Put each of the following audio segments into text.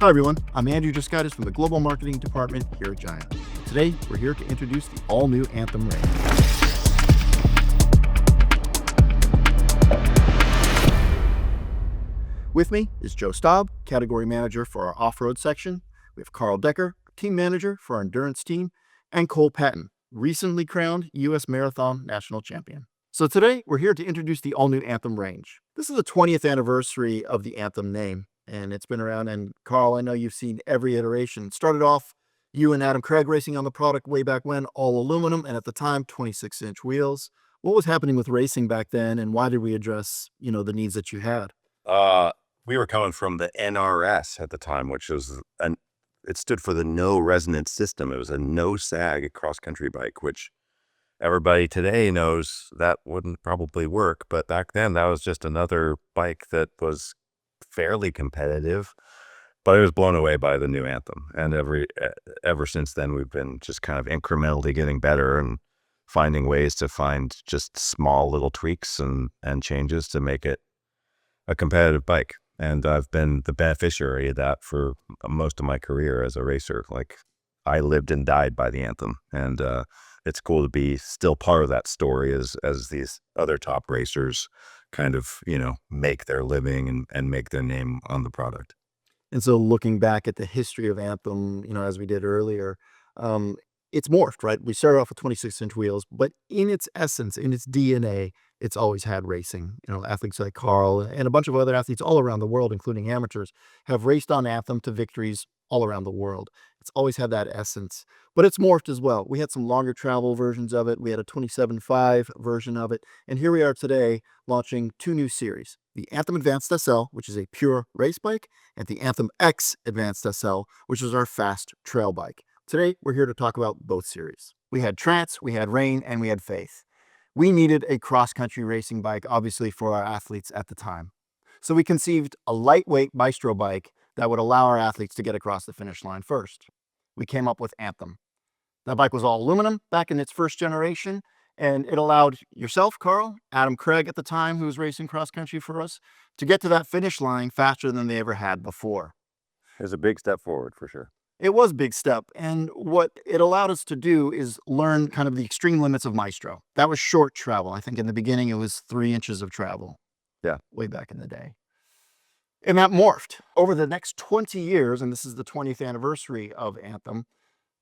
Hi everyone, I'm Andrew Juscaitis from the Global Marketing Department here at Giant. Today, we're here to introduce the all-new Anthem range. With me is Joe Staub, Category Manager for our off-road section. We have Carl Decker, Team Manager for our endurance team, and Cole Paton, recently crowned U.S. Marathon National Champion. So today, we're here to introduce the all-new Anthem range. This is the 20th anniversary of the Anthem name, and it's been around. And Carl, I know you've seen every iteration. It started off, you and Adam Craig racing on the product way back when, all aluminum, and at the time, 26-inch wheels. What was happening with racing back then, and why did we address, the needs that you had? We were coming from the NRS at the time, which was it stood for the no resonance system. It was a no sag cross-country bike, which everybody today knows that wouldn't probably work. But back then, that was just another bike that was fairly competitive. But I was blown away by the new Anthem. And ever since then, we've been just kind of incrementally getting better and finding ways to find just small little tweaks and changes to make it a competitive bike. And I've been the beneficiary of that for most of my career as a racer. Like, I lived and died by the Anthem. And it's cool to be still part of that story as these other top racers kind of, make their living and make their name on the product. And so looking back at the history of Anthem, as we did earlier, it's morphed, right? We started off with 26-inch wheels, but in its essence, in its DNA, it's always had racing. Athletes like Carl and a bunch of other athletes all around the world, including amateurs, have raced on Anthem to victories all around the world. It's always had that essence, but it's morphed as well. We had some longer travel versions of it. We had a 27.5 version of it. And here we are today launching two new series, the Anthem Advanced SL, which is a pure race bike, and the Anthem X Advanced SL, which is our fast trail bike. Today, we're here to talk about both series. We had Trance, we had Rain, and we had Faith. We needed a cross-country racing bike, obviously, for our athletes at the time. So we conceived a lightweight Maestro bike that would allow our athletes to get across the finish line first. We came up with Anthem. That bike was all aluminum back in its first generation, and it allowed yourself, Carl, Adam Craig at the time, who was racing cross-country for us, to get to that finish line faster than they ever had before. It was a big step forward, for sure. It was a big step, and what it allowed us to do is learn kind of the extreme limits of Maestro. That was short travel. I think in the beginning it was 3 inches of travel. Yeah. Way back in the day. And that morphed. Over the next 20 years, and this is the 20th anniversary of Anthem,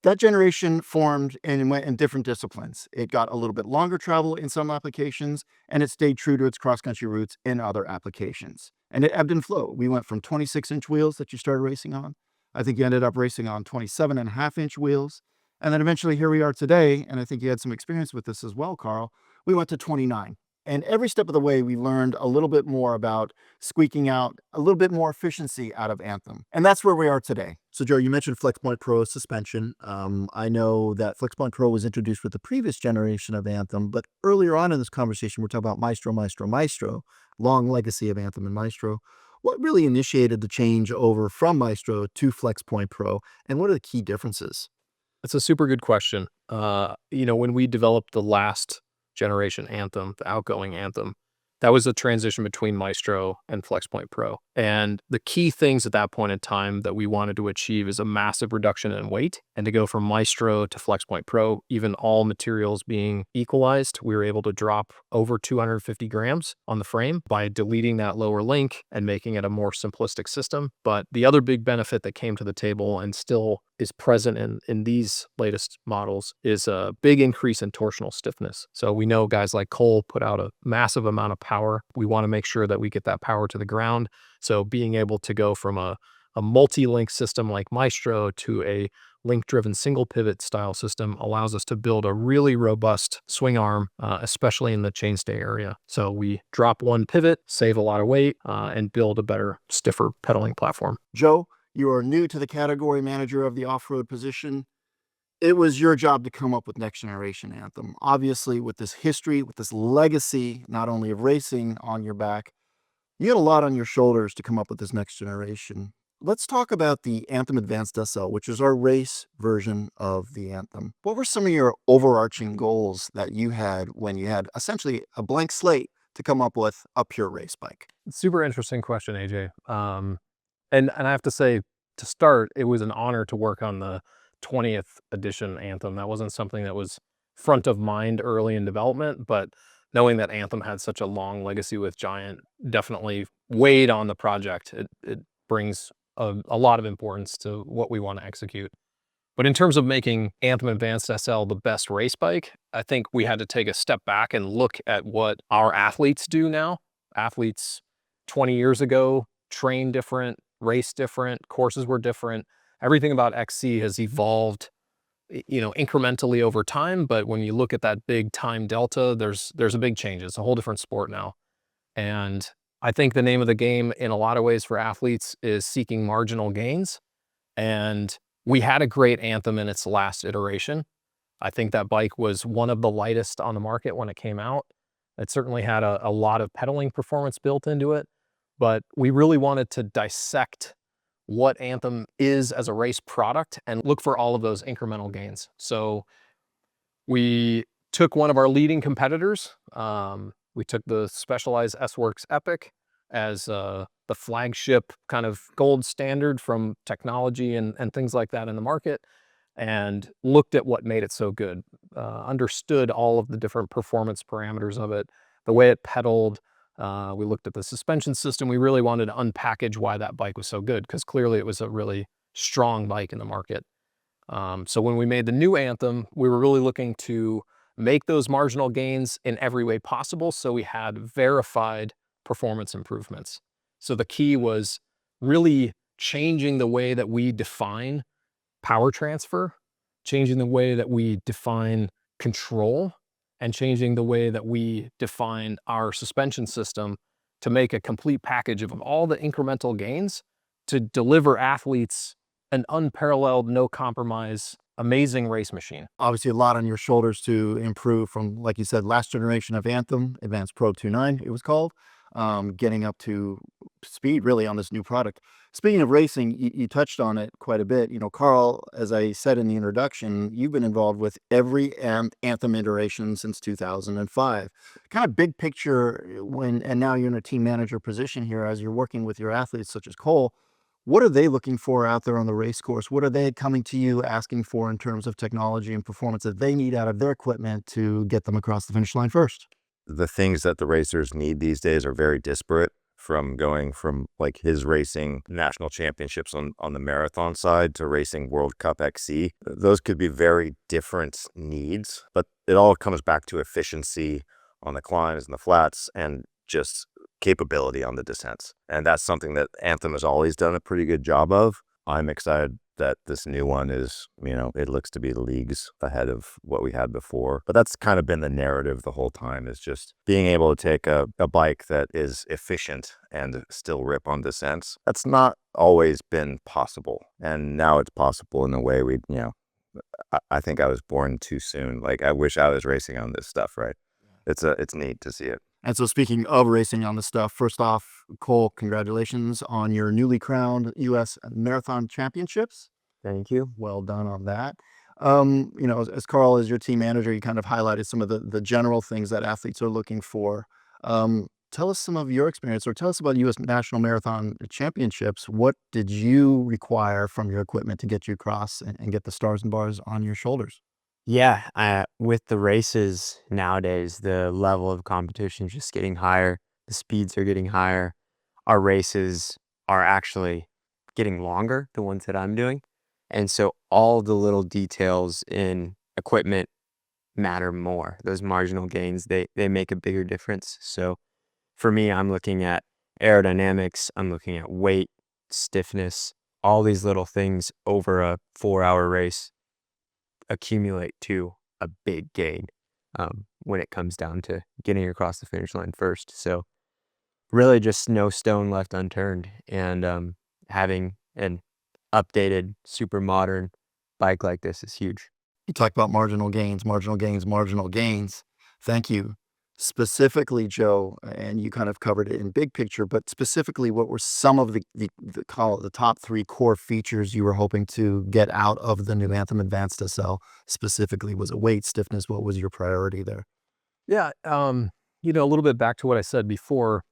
that generation formed and went in different disciplines. It got a little bit longer travel in some applications, and it stayed true to its cross-country roots in other applications. And it ebbed and flowed. We went from 26-inch wheels that you started racing on. I think you ended up racing on 27.5-inch wheels. And then eventually here we are today, and I think you had some experience with this as well, Carl. We went to 29. And every step of the way, we learned a little bit more about squeaking out a little bit more efficiency out of Anthem. And that's where we are today. So, Joe, you mentioned FlexPoint Pro suspension. I know that FlexPoint Pro was introduced with the previous generation of Anthem, but earlier on in this conversation, we're talking about Maestro, long legacy of Anthem and Maestro. What really initiated the change over from Maestro to FlexPoint Pro, and what are the key differences? That's a super good question. When we developed the last generation Anthem, the outgoing Anthem, that was a transition between Maestro and FlexPoint Pro. And the key things at that point in time that we wanted to achieve is a massive reduction in weight. And to go from Maestro to FlexPoint Pro, even all materials being equalized, we were able to drop over 250 grams on the frame by deleting that lower link and making it a more simplistic system. But the other big benefit that came to the table and still is present in these latest models is a big increase in torsional stiffness. So we know guys like Cole put out a massive amount of power. We want to make sure that we get that power to the ground. So being able to go from a multi-link system like Maestro to a link-driven single pivot style system allows us to build a really robust swing arm, especially in the chainstay area. So we drop one pivot, save a lot of weight, and build a better, stiffer pedaling platform. Joe, you are new to the category manager of the off-road position. It was your job to come up with next generation Anthem. Obviously, with this history, with this legacy, not only of racing on your back, you had a lot on your shoulders to come up with this next generation. Let's talk about the Anthem Advanced SL, which is our race version of the Anthem. What were some of your overarching goals that you had when you had essentially a blank slate to come up with a pure race bike? Super interesting question, AJ. And I have to say, to start, it was an honor to work on the 20th edition Anthem. That wasn't something that was front of mind early in development, but knowing that Anthem had such a long legacy with Giant definitely weighed on the project. It brings a lot of importance to what we want to execute. But in terms of making Anthem Advanced SL the best race bike, I think we had to take a step back and look at what our athletes do now. Athletes 20 years ago trained different, raced different, courses were different. Everything about XC has evolved, you know, incrementally over time. But when you look at that big time delta, there's a big change. It's a whole different sport now. And I think the name of the game in a lot of ways for athletes is seeking marginal gains. And we had a great Anthem in its last iteration. I think that bike was one of the lightest on the market when it came out. It certainly had a lot of pedaling performance built into it, but we really wanted to dissect what Anthem is as a race product and look for all of those incremental gains. So we took one of our leading competitors. We took the Specialized S-Works Epic as the flagship kind of gold standard from technology and things like that in the market, and looked at what made it so good, understood all of the different performance parameters of it, the way it pedaled. We looked at the suspension system. We really wanted to unpackage why that bike was so good, because clearly it was a really strong bike in the market. So when we made the new Anthem, we were really looking to make those marginal gains in every way possible, so we had verified performance improvements. So the key was really changing the way that we define power transfer, changing the way that we define control, and changing the way that we define our suspension system to make a complete package of all the incremental gains to deliver athletes an unparalleled, no compromise, amazing race machine. Obviously, a lot on your shoulders to improve from, like you said, last generation of Anthem, Advanced Pro 2.9, it was called, getting up to speed really on this new product. Speaking of racing, you touched on it quite a bit. You know, Carl, as I said in the introduction, you've been involved with every Anthem iteration since 2005. Kind of big picture and now you're in a team manager position here as you're working with your athletes such as Cole. What are they looking for out there on the race course? What are they coming to you asking for in terms of technology and performance that they need out of their equipment to get them across the finish line first? The things that the racers need these days are very disparate, from going from like his racing national championships on the marathon side to racing World Cup XC. Those could be very different needs, but it all comes back to efficiency on the climbs and the flats and just capability on the descents. And that's something that Anthem has always done a pretty good job of. I'm excited that this new one is, you know, it looks to be leagues ahead of what we had before. But that's kind of been the narrative the whole time, is just being able to take a bike that is efficient and still rip on descents. That's not always been possible. And now it's possible in a way I think I was born too soon. Like, I wish I was racing on this stuff, right? It's neat to see it. And so speaking of racing on this stuff, first off, Cole, congratulations on your newly crowned U.S. Marathon Championships. Thank you. Well done on that. You know, as Carl is your team manager, you kind of highlighted some of the general things that athletes are looking for. Tell us some of your experience, or tell us about U.S. National Marathon Championships. What did you require from your equipment to get you across and get the stars and bars on your shoulders? Yeah, with the races nowadays, the level of competition is just getting higher. The speeds are getting higher. Our races are actually getting longer, the ones that I'm doing. And so all the little details in equipment matter more. Those marginal gains, they make a bigger difference. So for me, I'm looking at aerodynamics, I'm looking at weight, stiffness, all these little things over a 4-hour race accumulate to a big gain when it comes down to getting across the finish line first. So really just no stone left unturned, and having an updated, super modern bike like this is huge. You talk about marginal gains, marginal gains, marginal gains. Thank you. Specifically, Joe, and you kind of covered it in big picture, but specifically, what were some of the top 3 core features you were hoping to get out of the new Anthem Advanced SL? Specifically, was it weight, stiffness? What was your priority there? Yeah, you know, a little bit back to what I said before.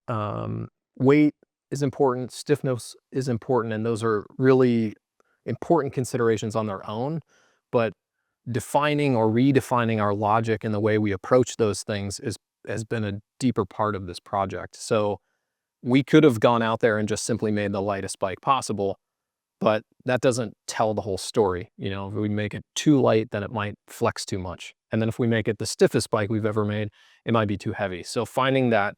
Weight is important, stiffness is important, and those are really important considerations on their own. But defining or redefining our logic and the way we approach those things has been a deeper part of this project. So we could have gone out there and just simply made the lightest bike possible, but that doesn't tell the whole story. You know, if we make it too light, then it might flex too much. And then if we make it the stiffest bike we've ever made, it might be too heavy. So finding that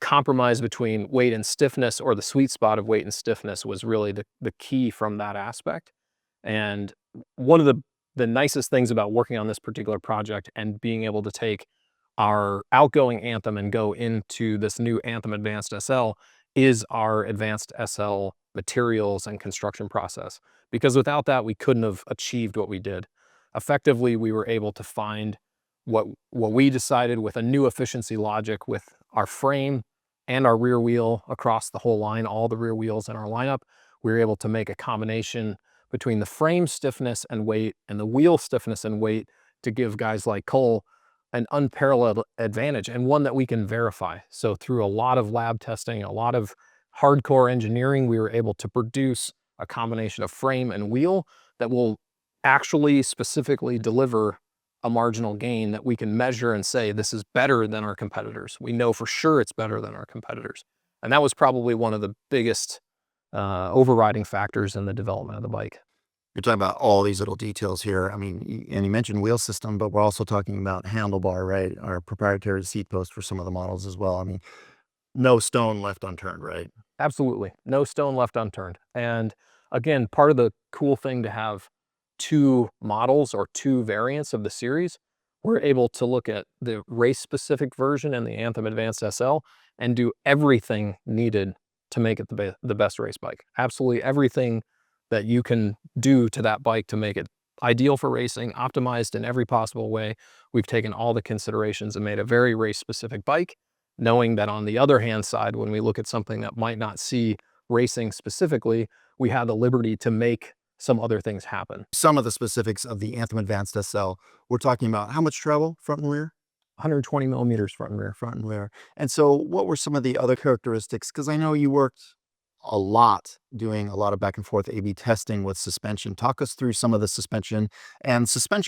compromise between weight and stiffness, or the sweet spot of weight and stiffness, was really the key from that aspect. And one of the nicest things about working on this particular project and being able to take our outgoing Anthem and go into this new Anthem Advanced SL is our Advanced SL materials and construction process. Because without that, we couldn't have achieved what we did. Effectively, we were able to find what we decided with a new efficiency logic with our frame and our rear wheel across the whole line, all the rear wheels in our lineup. We were able to make a combination between the frame stiffness and weight and the wheel stiffness and weight to give guys like Cole an unparalleled advantage, and one that we can verify. So through a lot of lab testing, a lot of hardcore engineering, we were able to produce a combination of frame and wheel that will actually specifically deliver a marginal gain that we can measure and say, this is better than our competitors. We know for sure it's better than our competitors. And that was probably one of the biggest overriding factors in the development of the bike. You're talking about all these little details here. I mean, and you mentioned wheel system, but we're also talking about handlebar, right? Our proprietary seat post for some of the models as well. I mean, no stone left unturned, right? Absolutely. No stone left unturned. And again, part of the cool thing to have two models or two variants of the series, we're able to look at the race-specific version and the Anthem Advanced SL and do everything needed to make it the best race bike. Absolutely everything that you can do to that bike to make it ideal for racing, optimized in every possible way. We've taken all the considerations and made a very race-specific bike, knowing that on the other hand side, when we look at something that might not see racing specifically, we have the liberty to make some other things happen. Some of the specifics of the Anthem Advanced SL, we're talking about how much travel, front and rear? 120 millimeters front and rear. Front and rear. And so what were some of the other characteristics? Because I know you worked a lot doing a lot of back and forth A/B testing with suspension. Talk us through some of the suspension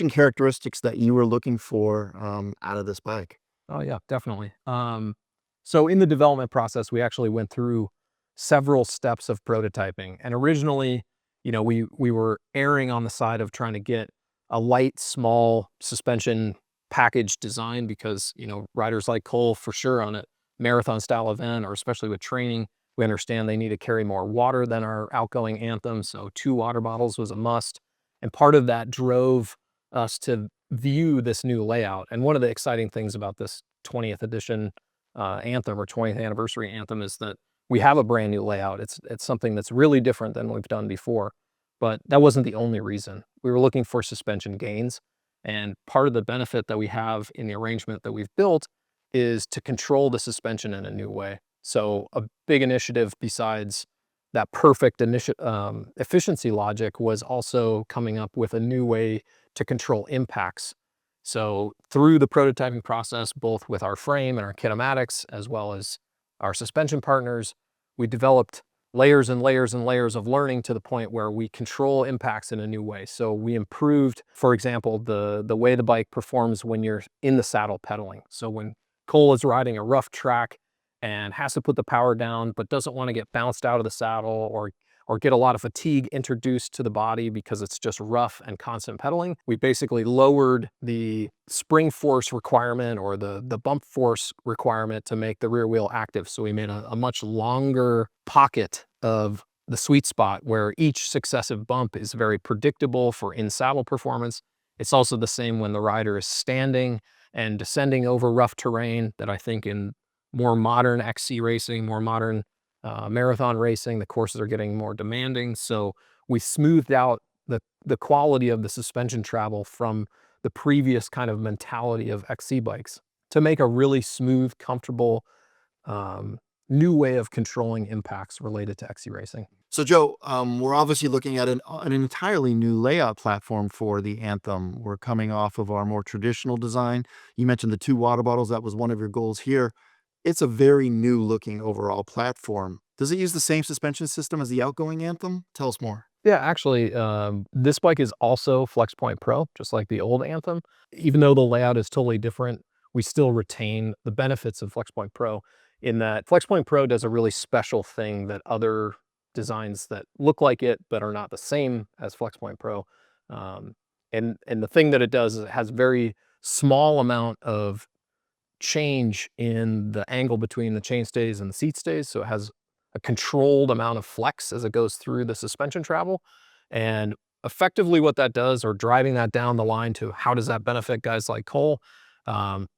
characteristics that you were looking for out of this bike. Oh yeah, definitely. So in the development process, we actually went through several steps of prototyping. And originally, you know, we were erring on the side of trying to get a light, small suspension package design because, you know, riders like Cole, for sure, on a marathon style event, or especially with training, we understand they need to carry more water than our outgoing Anthem. So 2 water bottles was a must. And part of that drove us to view this new layout. And one of the exciting things about this 20th edition Anthem, or 20th anniversary Anthem, is that we have a brand new layout. It's something that's really different than we've done before. But that wasn't the only reason. We were looking for suspension gains. And part of the benefit that we have in the arrangement that we've built is to control the suspension in a new way. So a big initiative besides that perfect efficiency logic was also coming up with a new way to control impacts. So through the prototyping process, both with our frame and our kinematics, as well as our suspension partners, we developed layers and layers and layers of learning to the point where we control impacts in a new way. So we improved, for example, the way the bike performs when you're in the saddle pedaling. So when Cole is riding a rough track and has to put the power down, but doesn't want to get bounced out of the saddle or get a lot of fatigue introduced to the body because it's just rough and constant pedaling, we basically lowered the spring force requirement or the bump force requirement to make the rear wheel active. So we made a much longer pocket of the sweet spot where each successive bump is very predictable for in-saddle performance. It's also the same when the rider is standing and descending over rough terrain, that I think in more modern XC racing, more modern marathon racing, the courses are getting more demanding. So we smoothed out the quality of the suspension travel from the previous kind of mentality of XC bikes to make a really smooth, comfortable, new way of controlling impacts related to XC racing. So Joe, we're obviously looking at an entirely new layout platform for the Anthem. We're coming off of our more traditional design. You mentioned the 2 water bottles. That was one of your goals here. It's a very new looking overall platform. Does it use the same suspension system as the outgoing Anthem? Tell us more. Yeah, actually, this bike is also FlexPoint Pro, just like the old Anthem. Even though the layout is totally different, we still retain the benefits of FlexPoint Pro in that FlexPoint Pro does a really special thing that other designs that look like it but are not the same as FlexPoint Pro. And the thing that it does is it has very small amount of change in the angle between the chain stays and the seat stays. So it has a controlled amount of flex as it goes through the suspension travel. And effectively what that does, or driving that down the line to how does that benefit guys like Cole,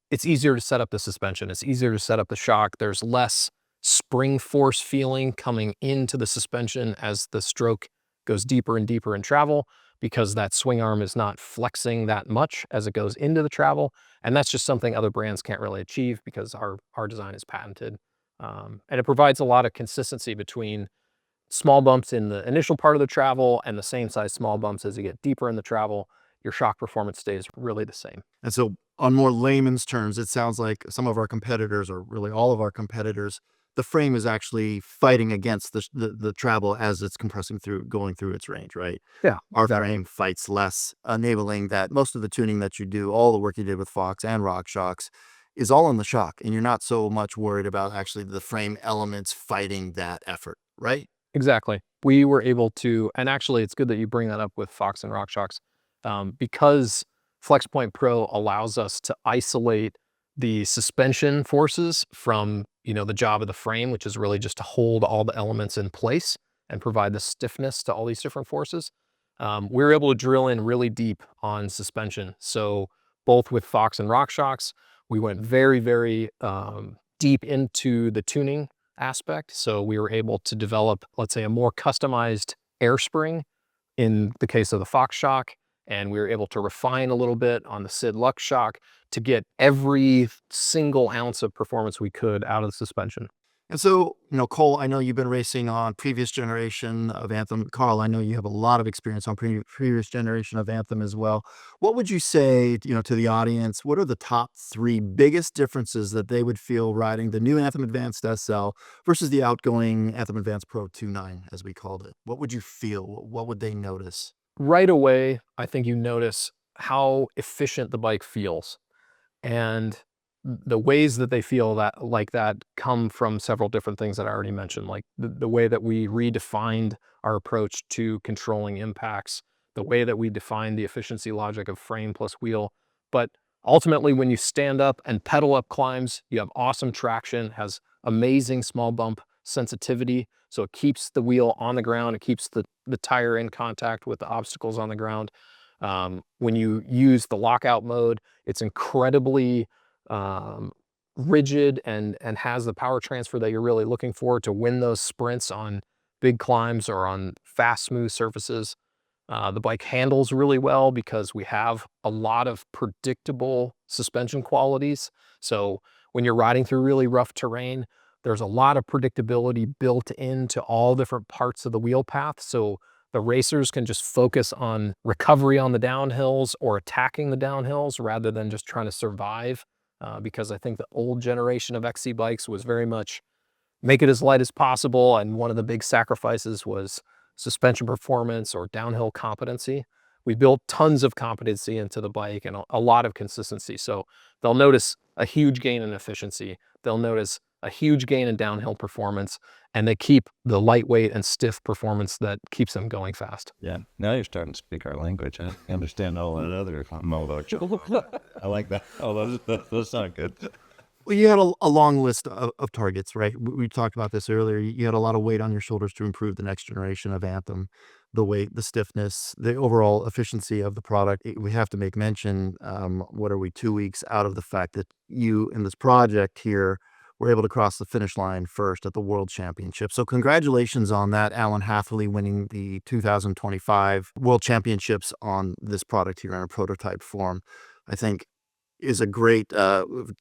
it's easier to set up the suspension. It's easier to set up the shock. There's less spring force feeling coming into the suspension as the stroke goes deeper and deeper in travel, because that swing arm is not flexing that much as it goes into the travel. And that's just something other brands can't really achieve because our design is patented. And it provides a lot of consistency between small bumps in the initial part of the travel and the same size small bumps as you get deeper in the travel. Your shock performance stays really the same. And so on more layman's terms, it sounds like some of our competitors, or really all of our competitors, the frame is actually fighting against the travel as it's compressing through, going through its range, right? Yeah, Our exactly. frame fights less, enabling that most of the tuning that you do, all the work you did with Fox and Rock Shocks, is all on the shock, and you're not so much worried about actually the frame elements fighting that effort, right? Exactly. We were able to, and actually it's good that you bring that up with Fox and RockShox, because FlexPoint Pro allows us to isolate the suspension forces from, the job of the frame, which is really just to hold all the elements in place and provide the stiffness to all these different forces. We were able to drill in really deep on suspension. So both with Fox and RockShox, we went very, very deep into the tuning aspect. So we were able to develop, let's say, a more customized air spring in the case of the Fox shock, and we were able to refine a little bit on the Sid Lux shock to get every single ounce of performance we could out of the suspension. And so, Cole, I know you've been racing on previous generation of Anthem. Carl, I know you have a lot of experience on previous generation of Anthem as well. What would you say, to the audience? What are the top 3 biggest differences that they would feel riding the new Anthem Advanced SL versus the outgoing Anthem Advanced Pro 2.9, as we called it? What would you feel? What would they notice? Right away, I think you notice how efficient the bike feels. And the ways that they feel that come from several different things that I already mentioned, like the way that we redefined our approach to controlling impacts, the way that we defined the efficiency logic of frame plus wheel. But ultimately, when you stand up and pedal up climbs, you have awesome traction, has amazing small bump sensitivity. So it keeps the wheel on the ground, it keeps the tire in contact with the obstacles on the ground. When you use the lockout mode, it's incredibly rigid and has the power transfer that you're really looking for to win those sprints on big climbs or on fast, smooth surfaces. The bike handles really well because we have a lot of predictable suspension qualities. So when you're riding through really rough terrain, there's a lot of predictability built into all different parts of the wheel path. So the racers can just focus on recovery on the downhills or attacking the downhills rather than just trying to survive. Because I think the old generation of XC bikes was very much make it as light as possible. And one of the big sacrifices was suspension performance or downhill competency. We built tons of competency into the bike and a lot of consistency. So they'll notice a huge gain in efficiency. They'll notice a huge gain in downhill performance, and they keep the lightweight and stiff performance that keeps them going fast. Yeah, now you're starting to speak our language. I understand all that other molo. I like that. Oh, those sound good. Well, you had a long list of targets, right? We talked about this earlier. You had a lot of weight on your shoulders to improve the next generation of Anthem, the weight, the stiffness, the overall efficiency of the product. We have to make mention, what are we, 2 weeks out of the fact that you in this project here were able to cross the finish line first at the World Championship. So congratulations on that, Alan Hatherly winning the 2025 World Championships on this product here in a prototype form. I think is a great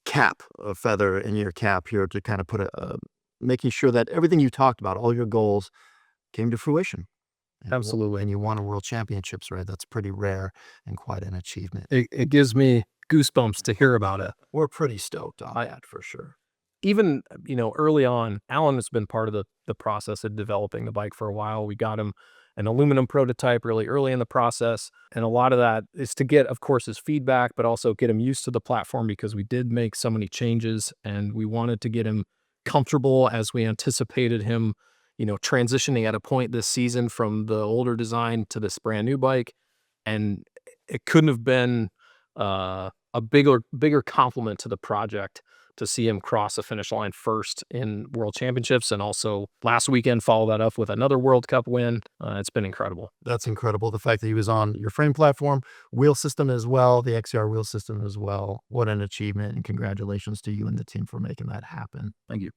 cap, a feather in your cap here to kind of put making sure that everything you talked about, all your goals, came to fruition. Absolutely. And you won a World Championships, right? That's pretty rare and quite an achievement. It gives me goosebumps to hear about it. We're pretty stoked on that for sure. even, early on, Alan has been part of the process of developing the bike for a while. We got him an aluminum prototype really early in the process. And a lot of that is to get, of course, his feedback, but also get him used to the platform because we did make so many changes and we wanted to get him comfortable as we anticipated him, transitioning at a point this season from the older design to this brand new bike. And it couldn't have been a bigger compliment to the project to see him cross the finish line first in World Championships, and also last weekend follow that up with another World Cup win. It's been incredible. That's incredible. The fact that he was on your frame platform, wheel system as well, the XCR wheel system as well. What an achievement, and congratulations to you and the team for making that happen. Thank you.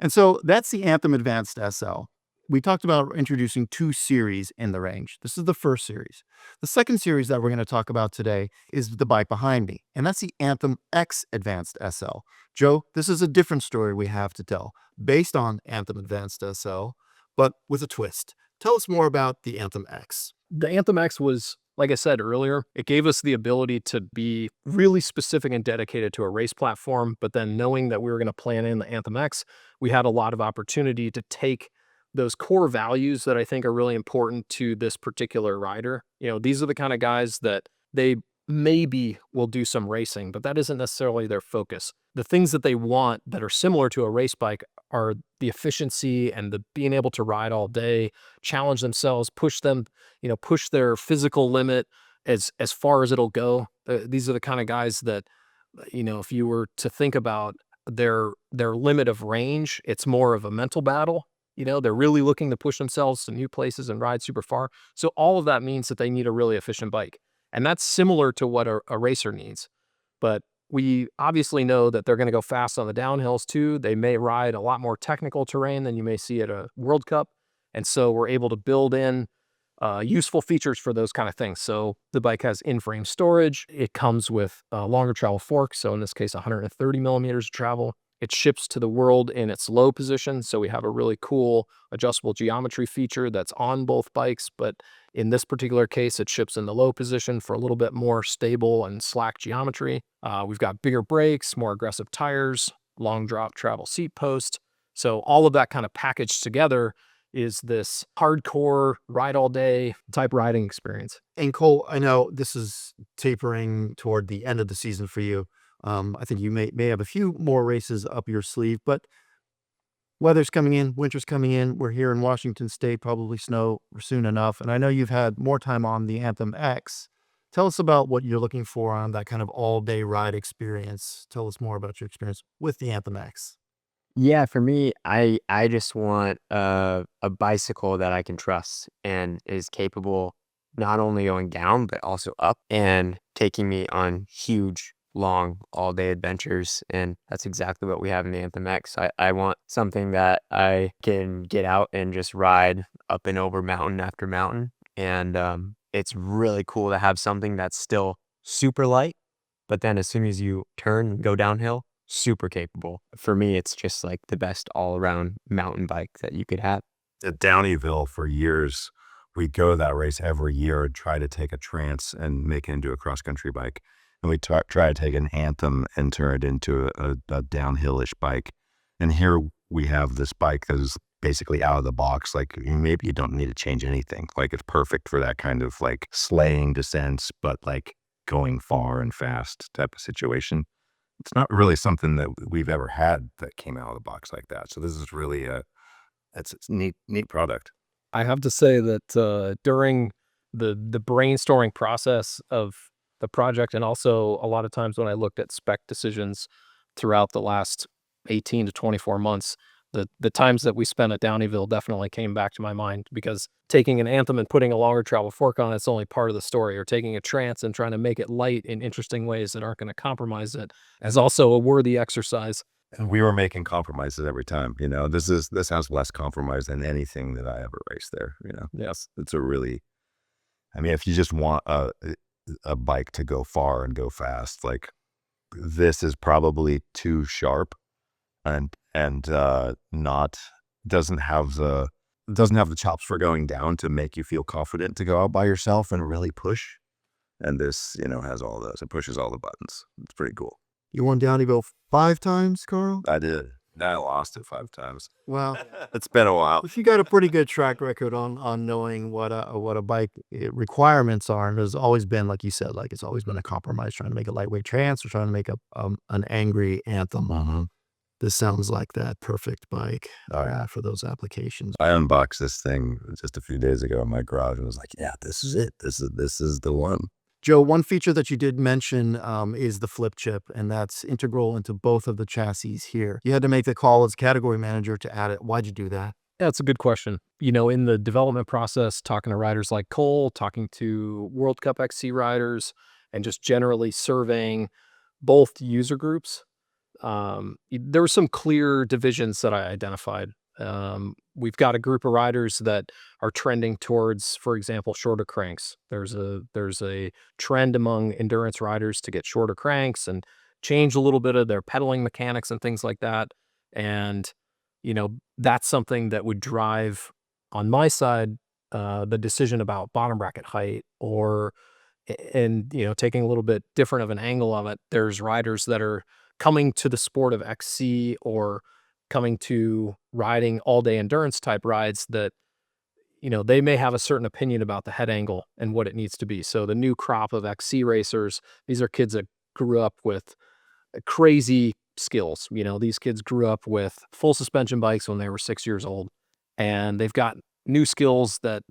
And so that's the Anthem Advanced SL. We talked about introducing 2 series in the range. This is the first series. The second series that we're going to talk about today is the bike behind me, and that's the Anthem X Advanced SL. Joe, this is a different story we have to tell, based on Anthem Advanced SL, but with a twist. Tell us more about the Anthem X. The Anthem X was, like I said earlier, it gave us the ability to be really specific and dedicated to a race platform, but then knowing that we were going to plan in the Anthem X, we had a lot of opportunity to take those core values that I think are really important to this particular rider. These are the kind of guys that they maybe will do some racing, but that isn't necessarily their focus. The things that they want that are similar to a race bike are the efficiency and the being able to ride all day, challenge themselves, push their physical limit as far as it'll go. These are the kind of guys that, if you were to think about their limit of range, it's more of a mental battle. They're really looking to push themselves to new places and ride super far. So all of that means that they need a really efficient bike. And that's similar to what a racer needs. But we obviously know that they're going to go fast on the downhills too. They may ride a lot more technical terrain than you may see at a World Cup. And so we're able to build in useful features for those kind of things. So the bike has in-frame storage. It comes with a longer travel fork. So in this case, 130 millimeters of travel. It ships to the world in its low position, so we have a really cool adjustable geometry feature that's on both bikes, but in this particular case, it ships in the low position for a little bit more stable and slack geometry. We've got bigger brakes, more aggressive tires, long drop travel seat post. So all of that kind of packaged together is this hardcore ride all day type riding experience. And Cole, I know this is tapering toward the end of the season for you. I think you may have a few more races up your sleeve, but weather's coming in, winter's coming in. We're here in Washington State, probably snow soon enough. And I know you've had more time on the Anthem X. Tell us about what you're looking for on that kind of all-day ride experience. Tell us more about your experience with the Anthem X. Yeah, for me, I just want a bicycle that I can trust and is capable not only going down, but also up and taking me on huge, long, all-day adventures. And that's exactly what we have in the Anthem X. I want something that I can get out and just ride up and over mountain after mountain. And it's really cool to have something that's still super light, but then as soon as you turn and go downhill, super capable. For me, it's just like the best all-around mountain bike that you could have. At Downeyville for years, we'd go to that race every year and try to take a Trance and make it into a cross-country bike. And we try to take an Anthem and turn it into a downhillish bike. And here we have this bike that is basically out of the box. Like maybe you don't need to change anything. Like it's perfect for that kind of like slaying descents, but like going far and fast type of situation. It's not really something that we've ever had that came out of the box like that. So this is really it's a neat product. I have to say that during the brainstorming process of the project, and also a lot of times when I looked at spec decisions throughout the last 18 to 24 months, the times that we spent at Downeyville definitely came back to my mind, because taking an Anthem and putting a longer travel fork on it's only part of the story, or taking a Trance and trying to make it light in interesting ways that aren't going to compromise it as also a worthy exercise. And we were making compromises every time. This has less compromise than anything that I ever raced there. Yes, it's a really, if you just want a bike to go far and go fast, like this is probably too sharp and not doesn't have the chops for going down to make you feel confident to go out by yourself and really push. And this, has all those. It pushes all the buttons. It's pretty cool. You won Downeyville 5 times, Carl? I did. I lost it 5 times. Well, It's been a while. if you got a pretty good track record on knowing what a bike requirements are, and there's always been, like you said, like it's always been a compromise trying to make a lightweight trance or trying to make an angry Anthem. This sounds like that perfect bike for those applications. I unboxed this thing just a few days ago in my garage and was like, yeah, this is it. This is the one. Joe, one feature that you did mention is the flip chip, and that's integral into both of the chassis here. You had to make the call as category manager to add it. Why'd you do that? Yeah, that's a good question. In the development process, talking to riders like Cole, talking to World Cup XC riders, and just generally surveying both user groups, there were some clear divisions that I identified. We've got a group of riders that are trending towards, for example, shorter cranks. There's a trend among endurance riders to get shorter cranks and change a little bit of their pedaling mechanics and things like that. And, that's something that would drive on my side, the decision about bottom bracket height taking a little bit different of an angle of it. There's riders that are coming to the sport of XC or coming to riding all-day endurance type rides that, they may have a certain opinion about the head angle and what it needs to be. So the new crop of XC racers, these are kids that grew up with crazy skills. These kids grew up with full suspension bikes when they were 6 years old, and they've got new skills that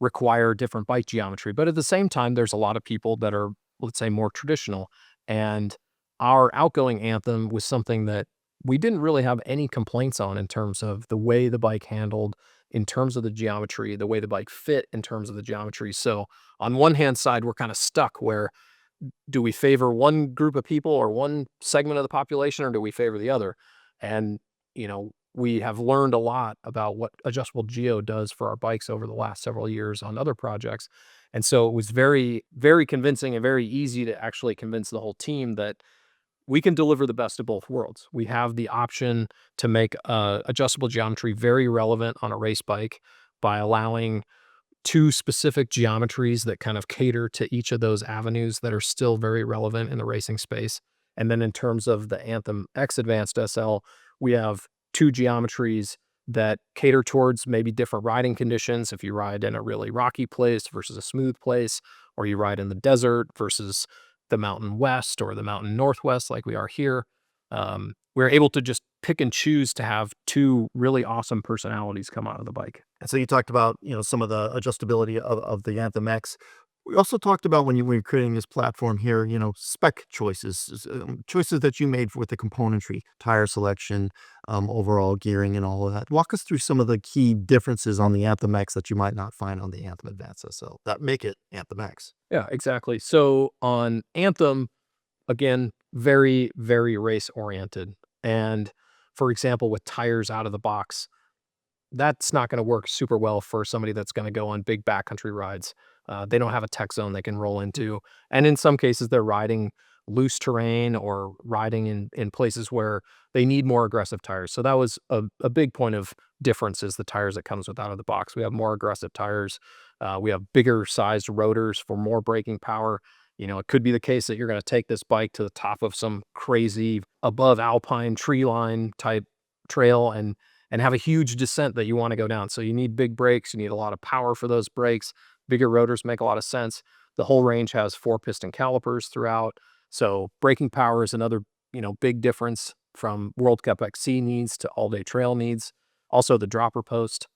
require different bike geometry. But at the same time, there's a lot of people that are, let's say, more traditional. And our outgoing Anthem was something that we didn't really have any complaints on in terms of the way the bike handled, in terms of the geometry, the way the bike fit in terms of the geometry. So on one hand side, we're kind of stuck where do we favor one group of people or one segment of the population, or do we favor the other? And, we have learned a lot about what adjustable geo does for our bikes over the last several years on other projects. And so it was very, very convincing and very easy to actually convince the whole team that we can deliver the best of both worlds. We have the option to make adjustable geometry very relevant on a race bike by allowing 2 specific geometries that kind of cater to each of those avenues that are still very relevant in the racing space. And then in terms of the Anthem X Advanced SL, we have 2 geometries that cater towards maybe different riding conditions. If you ride in a really rocky place versus a smooth place, or you ride in the desert versus the mountain west or the mountain northwest like we are here, we're able to just pick and choose to have 2 really awesome personalities come out of the bike. And so you talked about, some of the adjustability of the Anthem X. We also talked about when you were creating this platform here, spec choices, choices that you made with the componentry, tire selection, overall gearing and all of that. Walk us through some of the key differences on the Anthem X that you might not find on the Anthem Advanced SL that make it Anthem X. Yeah, exactly. So on Anthem, again, very, very race oriented. And for example, with tires out of the box, that's not going to work super well for somebody that's going to go on big backcountry rides. They don't have a tech zone they can roll into. And in some cases, they're riding loose terrain or riding in places where they need more aggressive tires. So that was a big point of difference, is the tires that comes with out of the box. We have more aggressive tires. We have bigger sized rotors for more braking power. It could be the case that you're going to take this bike to the top of some crazy above alpine tree line type trail and have a huge descent that you want to go down. So you need big brakes. You need a lot of power for those brakes. Bigger rotors make a lot of sense. The whole range has 4 piston calipers throughout. So braking power is another, big difference from World Cup XC needs to all-day trail needs. Also the dropper post.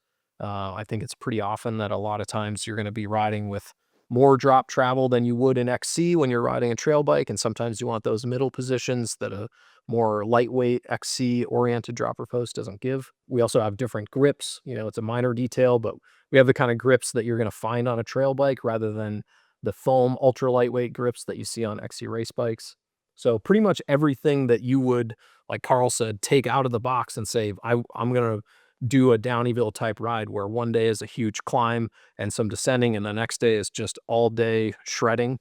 I think it's pretty often that a lot of times you're going to be riding with more drop travel than you would in XC when you're riding a trail bike. And sometimes you want those middle positions that a more lightweight XC oriented dropper post doesn't give. We also have different grips. It's a minor detail, but we have the kind of grips that you're going to find on a trail bike rather than the foam ultra lightweight grips that you see on XC race bikes. So pretty much everything that you would, like Carl said, take out of the box and say, I'm going to do a Downeyville type ride where one day is a huge climb and some descending and the next day is just all day shredding.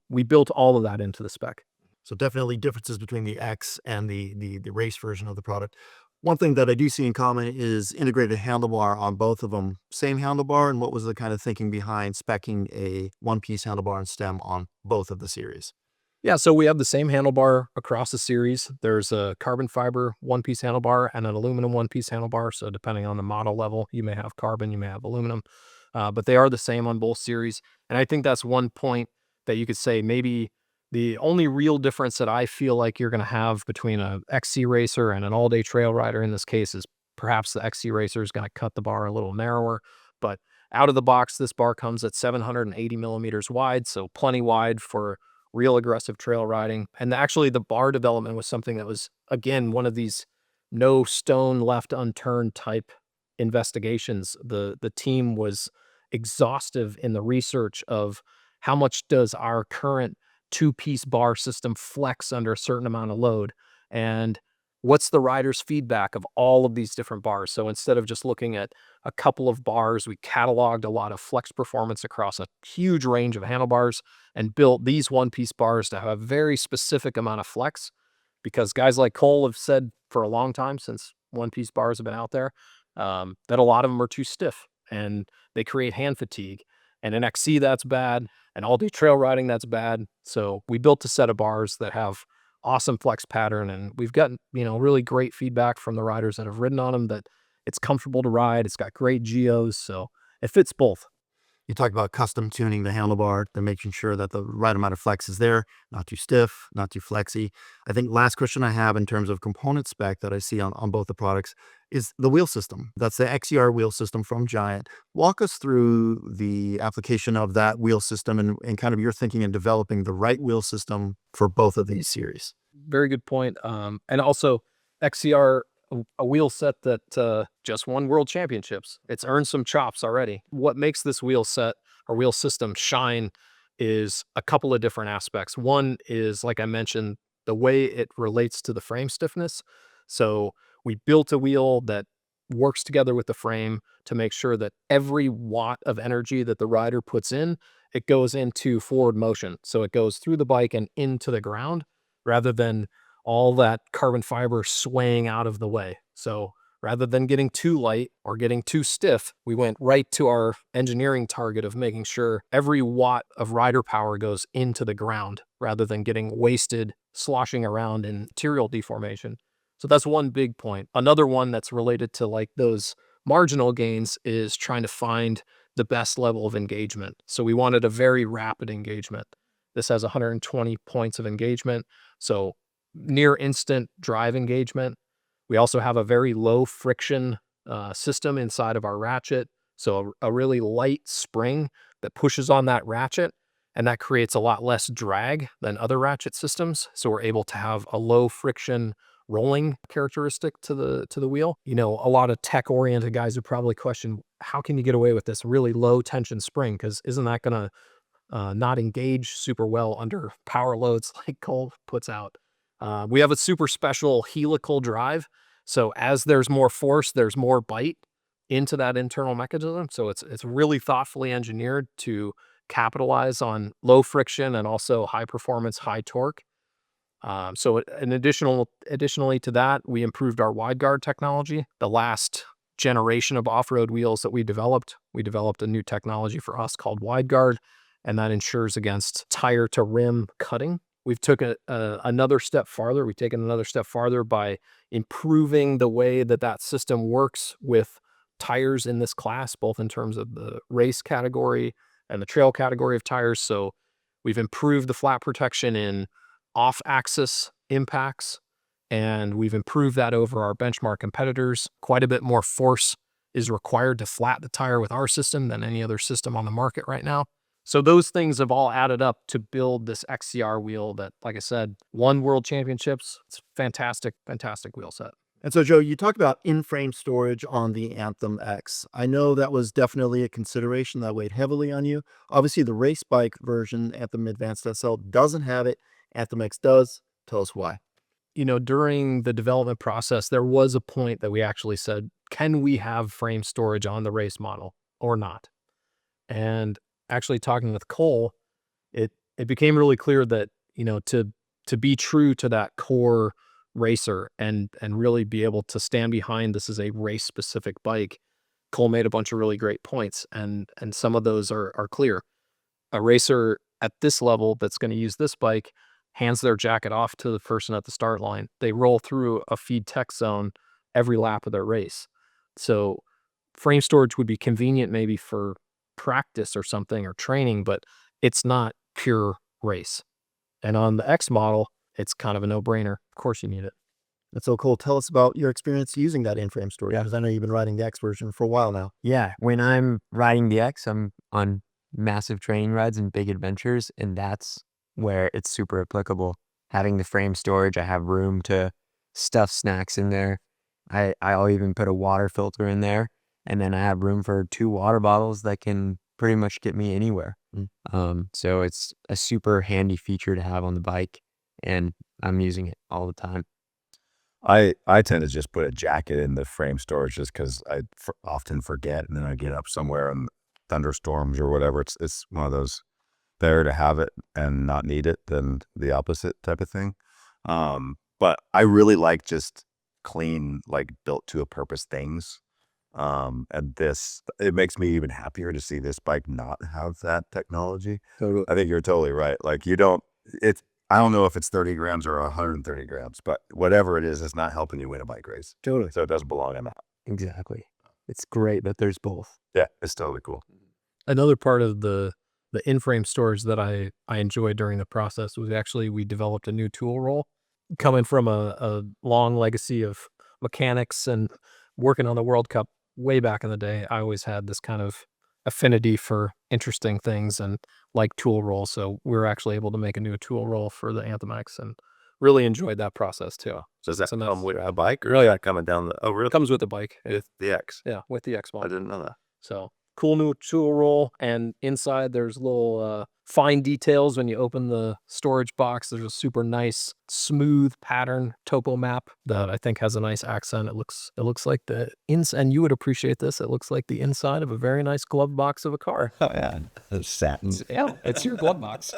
We built all of that into the spec. So definitely differences between the X and the race version of the product. One thing that I do see in common is integrated handlebar on both of them. Same handlebar, and what was the kind of thinking behind speccing a one-piece handlebar and stem on both of the series? Yeah, so we have the same handlebar across the series. There's a carbon fiber one-piece handlebar and an aluminum one-piece handlebar. So depending on the model level, you may have carbon, you may have aluminum, but they are the same on both series. And I think that's one point that you could say maybe the only real difference that I feel like you're going to have between a XC racer and an all-day trail rider in this case is perhaps the XC racer is going to cut the bar a little narrower. But out of the box, this bar comes at 780 millimeters wide, so plenty wide for real aggressive trail riding. And actually the bar development was something that was, again, one of these no stone left unturned type investigations. The team was exhaustive in the research of how much does our current two-piece bar system flex under a certain amount of load, and what's the rider's feedback of all of these different bars. So instead of just looking at a couple of bars, we cataloged a lot of flex performance across a huge range of handlebars and built these one-piece bars to have a very specific amount of flex, because guys like Cole have said for a long time, since one-piece bars have been out there, that a lot of them are too stiff and they create hand fatigue. And in XC, that's bad. And all-day trail riding, that's bad. So we built a set of bars that have awesome flex pattern, and we've gotten, really great feedback from the riders that have ridden on them that it's comfortable to ride. It's got great geos, so it fits both. You talk about custom tuning the handlebar. They're making sure that the right amount of flex is there, not too stiff, not too flexy. I think last question I have in terms of component spec that I see on both the products is the wheel system. That's the XER wheel system from Giant. Walk us through the application of that wheel system and kind of your thinking in developing the right wheel system for both of these series. Very good point. And also XCR, a wheel set that just won world championships. It's earned some chops already. What makes this wheel set or wheel system shine is a couple of different aspects. One is, like I mentioned, the way it relates to the frame stiffness. So we built a wheel that works together with the frame to make sure that every watt of energy that the rider puts in, it goes into forward motion. So it goes through the bike and into the ground rather than all that carbon fiber swaying out of the way. So rather than getting too light or getting too stiff, we went right to our engineering target of making sure every watt of rider power goes into the ground rather than getting wasted sloshing around in material deformation. So that's one big point. Another one that's related to like those marginal gains is trying to find the best level of engagement. So we wanted a very rapid engagement. This has 120 points of engagement. So near instant drive engagement. We also have a very low friction system inside of our ratchet. So a really light spring that pushes on that ratchet, and that creates a lot less drag than other ratchet systems. So we're able to have a low friction rolling characteristic to the wheel. A lot of tech oriented guys would probably question, how can you get away with this really low tension spring? Because isn't that going to not engage super well under power loads like Cole puts out? We have a super special helical drive. So as there's more force, there's more bite into that internal mechanism. So it's really thoughtfully engineered to capitalize on low friction and also high performance, high torque. So additionally to that, we improved our wide guard technology. The last generation of off-road wheels that we developed a new technology for us called wide guard, and that ensures against tire to rim cutting. We've taken another step farther. We've taken another step farther by improving the way that system works with tires in this class, both in terms of the race category and the trail category of tires. So we've improved the flat protection in off-axis impacts, and we've improved that over our benchmark competitors. Quite a bit more force is required to flat the tire with our system than any other system on the market right now. So those things have all added up to build this XCR wheel that, like I said, won world championships. It's fantastic, fantastic wheel set. And so, Joe, you talked about in-frame storage on the Anthem X. I know that was definitely a consideration that weighed heavily on you. Obviously, the race bike version, Anthem Advanced SL, doesn't have it. Anthem X does. Tell us why. During the development process, there was a point that we actually said, can we have frame storage on the race model or not? And actually talking with Cole, it became really clear that, to be true to that core racer and really be able to stand behind this is a race specific bike, Cole made a bunch of really great points, and some of those are clear. A racer at this level that's going to use this bike hands their jacket off to the person at the start line. They roll through a feed tech zone every lap of their race. So frame storage would be convenient maybe for practice or something or training, but it's not pure race. And on the X model, it's kind of a no-brainer. Of course you need it. That's so cool. Tell us about your experience using that in-frame storage, Yeah. because I know you've been riding the X version for a while now. Yeah, when I'm riding the X, I'm on massive training rides and big adventures, and that's where it's super applicable. Having the frame storage, I have room to stuff snacks in there. I'll even put a water filter in there, and then I have room for 2 water bottles that can pretty much get me anywhere. So it's a super handy feature to have on the bike, and I'm using it all the time. I tend to just put a jacket in the frame storage just because I often forget, and then I get up somewhere and thunderstorms or whatever. It's one of those better to have it and not need it than the opposite type of thing. But I really like just clean, like built to a purpose things. And it makes me even happier to see this bike not have that technology. Totally. I think you're totally right. Like I don't know if it's 30 grams or 130 grams, but whatever it is, it's not helping you win a bike race. Totally. So it doesn't belong in that. Exactly. It's great that there's both. Yeah, it's totally cool. Another part of the in-frame storage that I enjoyed during the process was actually we developed a new tool roll. Coming from a long legacy of mechanics and working on the World Cup way back in the day, I always had this kind of affinity for interesting things and like tool roll. So we were actually able to make a new tool roll for the Anthem X and really enjoyed that process too. So does that So that's- come with a bike or really not coming down the, oh, really? It comes with the bike. With the X. Yeah, with the X I model. didn't know that. So cool new tool roll, and inside there's little fine details when you open the storage box. There's a super nice smooth pattern topo map that I think has a nice accent. It looks like the and you would appreciate this. It looks like the inside of a very nice glove box of a car. Oh yeah, satin. Yeah, it's your glove box.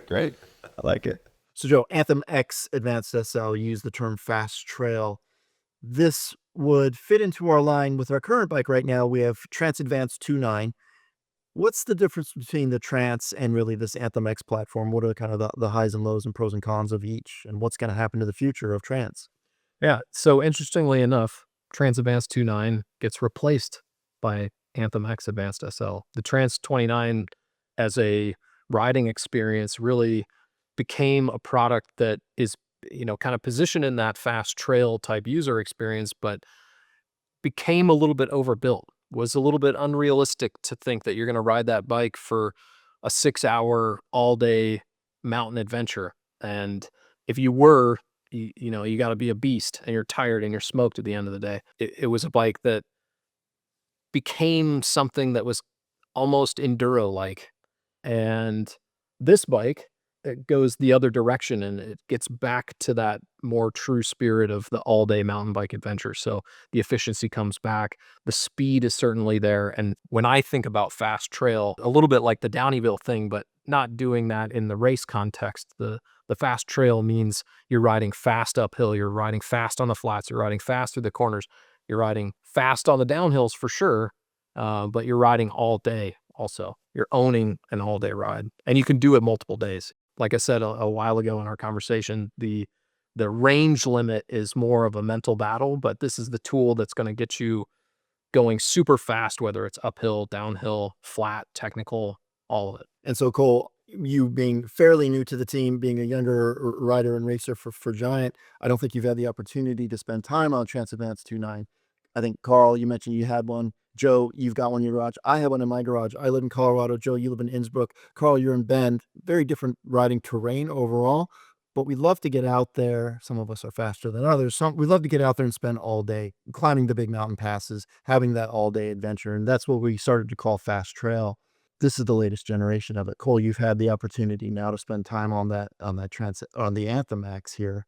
Great. I like it. So Joe, Anthem X Advanced SL used the term fast trail. This would fit into our line with our current bike right now. We have Trans Advanced 2.9. What's the difference between the Trans and really this Anthem X platform? What are kind of the highs and lows and pros and cons of each? And what's going to happen to the future of Trans? Yeah. So interestingly enough, Trans Advanced 2.9 gets replaced by Anthem X Advanced SL. The Trans 29 as a riding experience really became a product that is, kind of positioned in that fast trail type user experience, but became a little bit overbuilt, was a little bit unrealistic to think that you're going to ride that bike for a 6-hour all day mountain adventure. And if you were, you got to be a beast and you're tired and you're smoked at the end of the day. It was a bike that became something that was almost enduro-like. And this bike, it goes the other direction and it gets back to that more true spirit of the all-day mountain bike adventure. So the efficiency comes back, the speed is certainly there. And when I think about fast trail, a little bit like the Downieville thing, but not doing that in the race context, the fast trail means you're riding fast uphill, you're riding fast on the flats, you're riding fast through the corners, you're riding fast on the downhills for sure, but you're riding all day also. You're owning an all-day ride, and you can do it multiple days. Like I said a while ago in our conversation, the range limit is more of a mental battle, but this is the tool that's going to get you going super fast, whether it's uphill, downhill, flat, technical, all of it. And so Cole, you being fairly new to the team, being a younger rider and racer for Giant, I don't think you've had the opportunity to spend time on Trans Advanced 2.9. I think, Carl, you mentioned you had one. Joe, you've got one in your garage. I have one in my garage. I live in Colorado. Joe, you live in Innsbruck. Carl, you're in Bend. Very different riding terrain overall, but we love to get out there. Some of us are faster than others. We love to get out there and spend all day climbing the big mountain passes, having that all-day adventure, and that's what we started to call fast trail. This is the latest generation of it. Cole, you've had the opportunity now to spend time on the Anthem X here.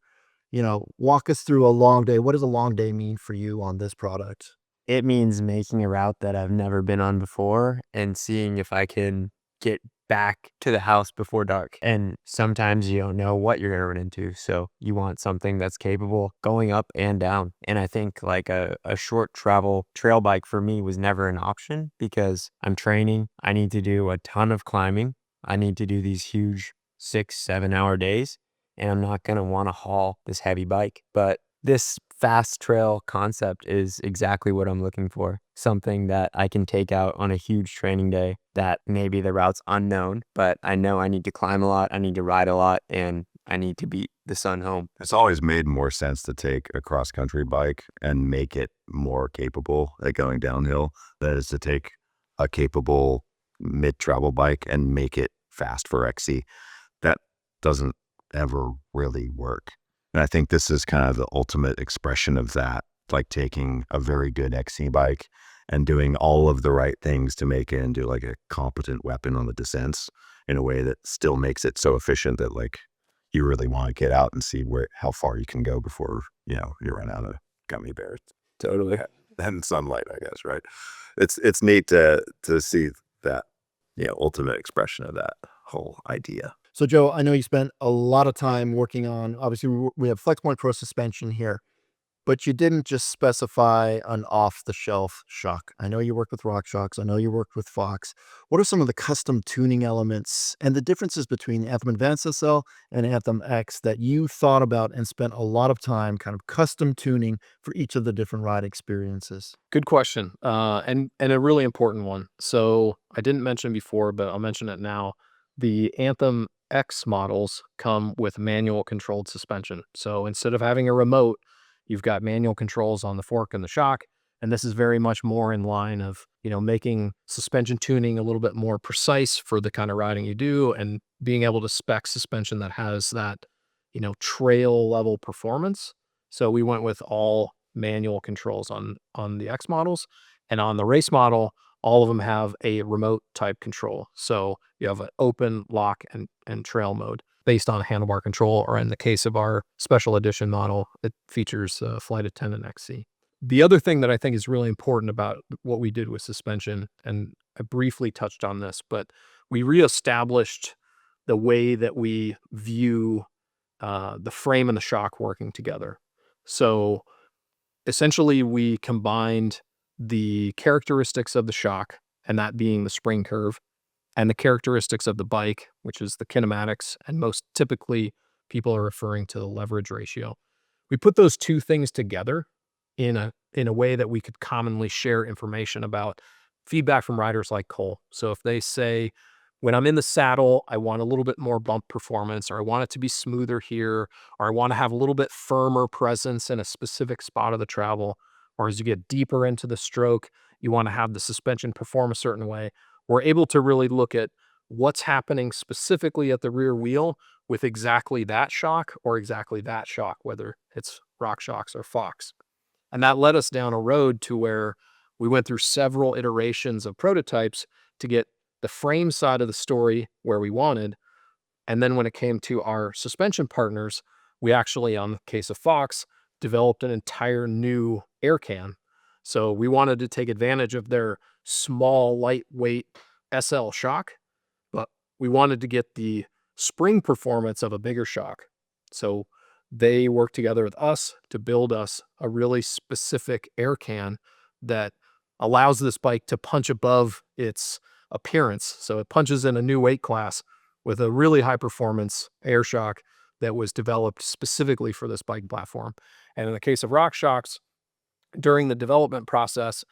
Walk us through a long day. What does a long day mean for you on this product? It means making a route that I've never been on before and seeing if I can get back to the house before dark. And sometimes you don't know what you're going to run into. So you want something that's capable going up and down. And I think like a short travel trail bike for me was never an option because I'm training. I need to do a ton of climbing. I need to do these huge 6-7 hour days. and I'm not going to want to haul this heavy bike. But this fast trail concept is exactly what I'm looking for. Something that I can take out on a huge training day that maybe the route's unknown, but I know I need to climb a lot, I need to ride a lot, and I need to beat the sun home. It's always made more sense to take a cross-country bike and make it more capable at going downhill than it is to take a capable mid-travel bike and make it fast for XC. That doesn't ever really work. And I think this is kind of the ultimate expression of that, like taking a very good XC bike and doing all of the right things to make it into like a competent weapon on the descents in a way that still makes it so efficient that like you really want to get out and see how far you can go before, you run out of gummy bears. Totally. And sunlight, I guess, right? It's neat to see that, ultimate expression of that whole idea. So Joe, I know you spent a lot of time working on, obviously we have FlexPoint Pro suspension here, but you didn't just specify an off-the-shelf shock. I know you worked with RockShox. I know you worked with Fox. What are some of the custom tuning elements and the differences between Anthem Advanced SL and Anthem X that you thought about and spent a lot of time kind of custom tuning for each of the different ride experiences? Good question, and a really important one. So I didn't mention before, but I'll mention it now. The Anthem X models come with manual controlled suspension. So instead of having a remote, you've got manual controls on the fork and the shock. And this is very much more in line of, making suspension tuning a little bit more precise for the kind of riding you do and being able to spec suspension that has that, trail level performance. So we went with all manual controls on the X models, and on the race model, all of them have a remote type control. So you have an open, lock, and trail mode based on handlebar control, or in the case of our special edition model, it features Flight Attendant XC. The other thing that I think is really important about what we did with suspension, and I briefly touched on this, but we reestablished the way that we view the frame and the shock working together. So essentially we combined the characteristics of the shock, and that being the spring curve, and the characteristics of the bike, which is the kinematics, and most typically people are referring to the leverage ratio. We put those two things together in a way that we could commonly share information about feedback from riders like Cole. So if they say, when I'm in the saddle, I want a little bit more bump performance, or I want it to be smoother here, or I want to have a little bit firmer presence in a specific spot of the travel, or as you get deeper into the stroke, you want to have the suspension perform a certain way. We're able to really look at what's happening specifically at the rear wheel with exactly that shock or exactly that shock, whether it's RockShox or Fox. And that led us down a road to where we went through several iterations of prototypes to get the frame side of the story where we wanted. And then when it came to our suspension partners, we actually, on the case of Fox, developed an entire new air can. So we wanted to take advantage of their small, lightweight SL shock, but we wanted to get the spring performance of a bigger shock. So they worked together with us to build us a really specific air can that allows this bike to punch above its appearance. So it punches in a new weight class with a really high performance air shock that was developed specifically for this bike platform. And in the case of RockShox, during the development process,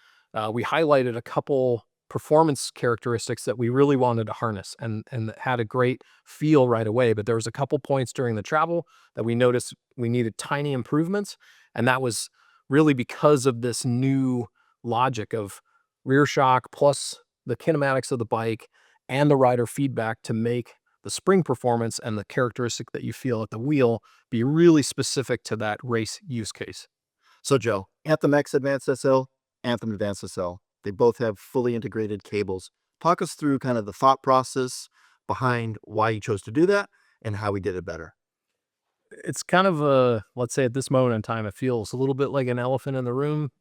we highlighted a couple performance characteristics that we really wanted to harness and that had a great feel right away. But there was a couple points during the travel that we noticed we needed tiny improvements. And that was really because of this new logic of rear shock plus the kinematics of the bike and the rider feedback to make the spring performance and the characteristic that you feel at the wheel be really specific to that race use case. So Joe, Anthem X Advanced SL, Anthem Advanced SL, they both have fully integrated cables. Talk us through kind of the thought process behind why you chose to do that and how we did it better. It's kind of let's say at this moment in time, it feels a little bit like an elephant in the room.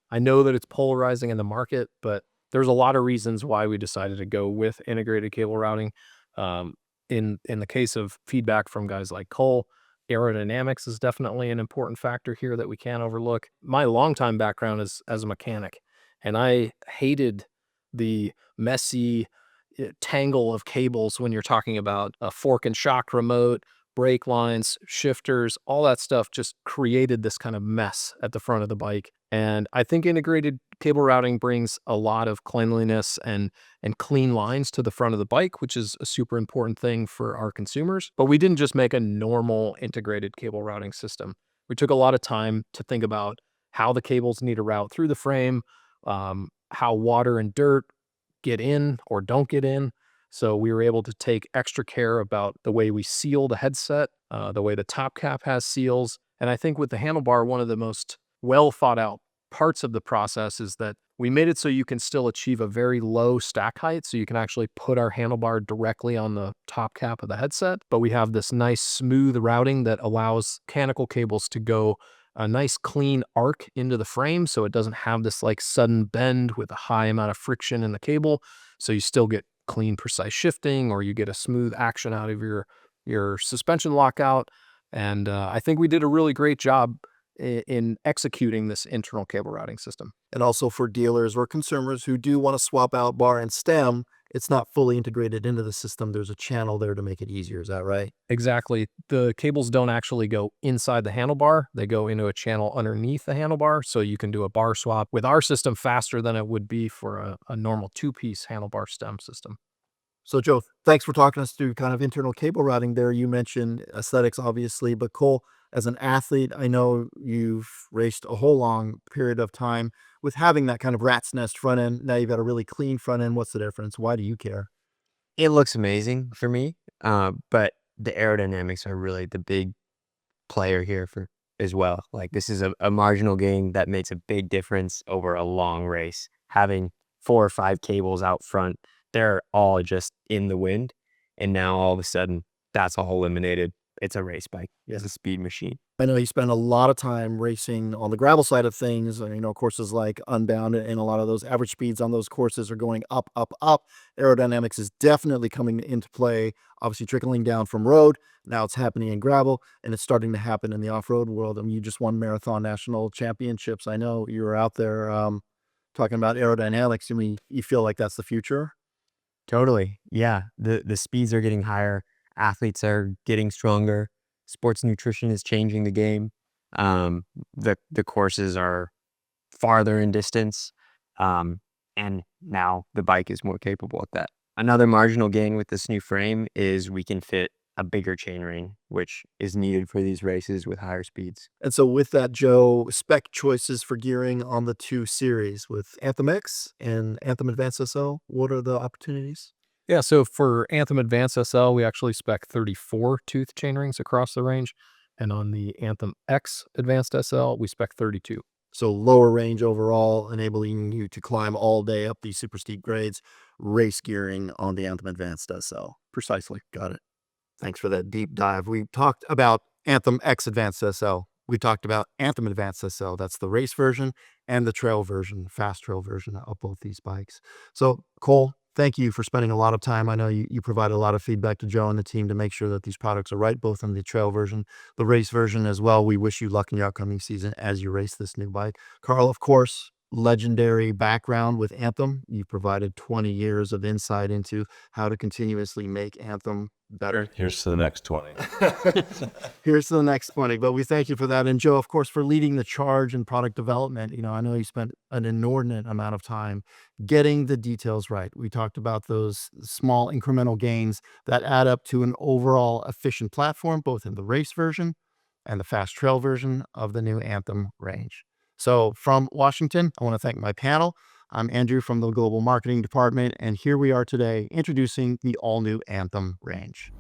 I know that it's polarizing in the market, but there's a lot of reasons why we decided to go with integrated cable routing. In the case of feedback from guys like Cole, aerodynamics is definitely an important factor here that we can't overlook. My longtime background is as a mechanic, and I hated the messy tangle of cables when you're talking about a fork and shock remote brake lines, shifters, all that stuff just created this kind of mess at the front of the bike. And I think integrated cable routing brings a lot of cleanliness and clean lines to the front of the bike, which is a super important thing for our consumers. But we didn't just make a normal integrated cable routing system. We took a lot of time to think about how the cables need to route through the frame, how water and dirt get in or don't get in. So we were able to take extra care about the way we seal the headset, the way the top cap has seals. And I think with the handlebar, one of the most well thought out parts of the process is that we made it so you can still achieve a very low stack height. So you can actually put our handlebar directly on the top cap of the headset. But we have this nice smooth routing that allows mechanical cables to go a nice clean arc into the frame. So it doesn't have this like sudden bend with a high amount of friction in the cable. So you still get clean, precise shifting, or you get a smooth action out of your suspension lockout. And I think we did a really great job in executing this internal cable routing system. And also for dealers or consumers who do want to swap out bar and stem, it's not fully integrated into the system. There's a channel there to make it easier. Is that right? Exactly. The cables don't actually go inside the handlebar. They go into a channel underneath the handlebar. So you can do a bar swap with our system faster than it would be for a normal two-piece handlebar stem system. So Joe, thanks for talking us through kind of internal cable routing there. You mentioned aesthetics, obviously, but Cole, as an athlete, I know you've raced a whole long period of time with having that kind of rat's nest front end. Now you've got a really clean front end. What's the difference? Why do you care? It looks amazing for me, but the aerodynamics are really the big player here for as well. Like this is a marginal gain that makes a big difference over a long race. Having 4 or 5 cables out front, they're all just in the wind, and now all of a sudden that's all eliminated. It's a race bike. It's a speed machine. I know you spend a lot of time racing on the gravel side of things, and, courses like Unbound, and a lot of those average speeds on those courses are going up, up, up. Aerodynamics is definitely coming into play, obviously trickling down from road. Now it's happening in gravel, and it's starting to happen in the off-road world. I mean, you just won marathon national championships. I know you were out there talking about aerodynamics. I mean, you feel like that's the future? Totally. Yeah. The speeds are getting higher. Athletes are getting stronger. Sports nutrition is changing the game. The courses are farther in distance. And now the bike is more capable at that. Another marginal gain with this new frame is we can fit a bigger chainring, which is needed for these races with higher speeds. And so with that, Joe, spec choices for gearing on the 2 series with Anthem X and Anthem Advanced SL, what are the opportunities? Yeah, so for Anthem Advanced SL, we actually spec 34 tooth chainrings across the range. And on the Anthem X Advanced SL, we spec 32. So lower range overall, enabling you to climb all day up these super steep grades, race gearing on the Anthem Advanced SL. Precisely. Got it. Thanks for that deep dive. We talked about Anthem X Advanced SL. We talked about Anthem Advanced SL. That's the race version and the trail version, fast trail version of both these bikes. So Cole, thank you for spending a lot of time. I know you provided a lot of feedback to Joe and the team to make sure that these products are right, both in the trail version, the race version as well. We wish you luck in your upcoming season as you race this new bike. Carl, of course, legendary background with Anthem. You provided 20 years of insight into how to continuously make Anthem better. Here's to the next 20. Here's to the next 20. But we thank you for that. And Joe, of course, for leading the charge in product development. I know you spent an inordinate amount of time getting the details right. We talked about those small incremental gains that add up to an overall efficient platform, both in the race version and the fast trail version of the new Anthem range. So from Washington, I want to thank my panel. I'm Andrew from the Global Marketing Department, and here we are today introducing the all-new Anthem range.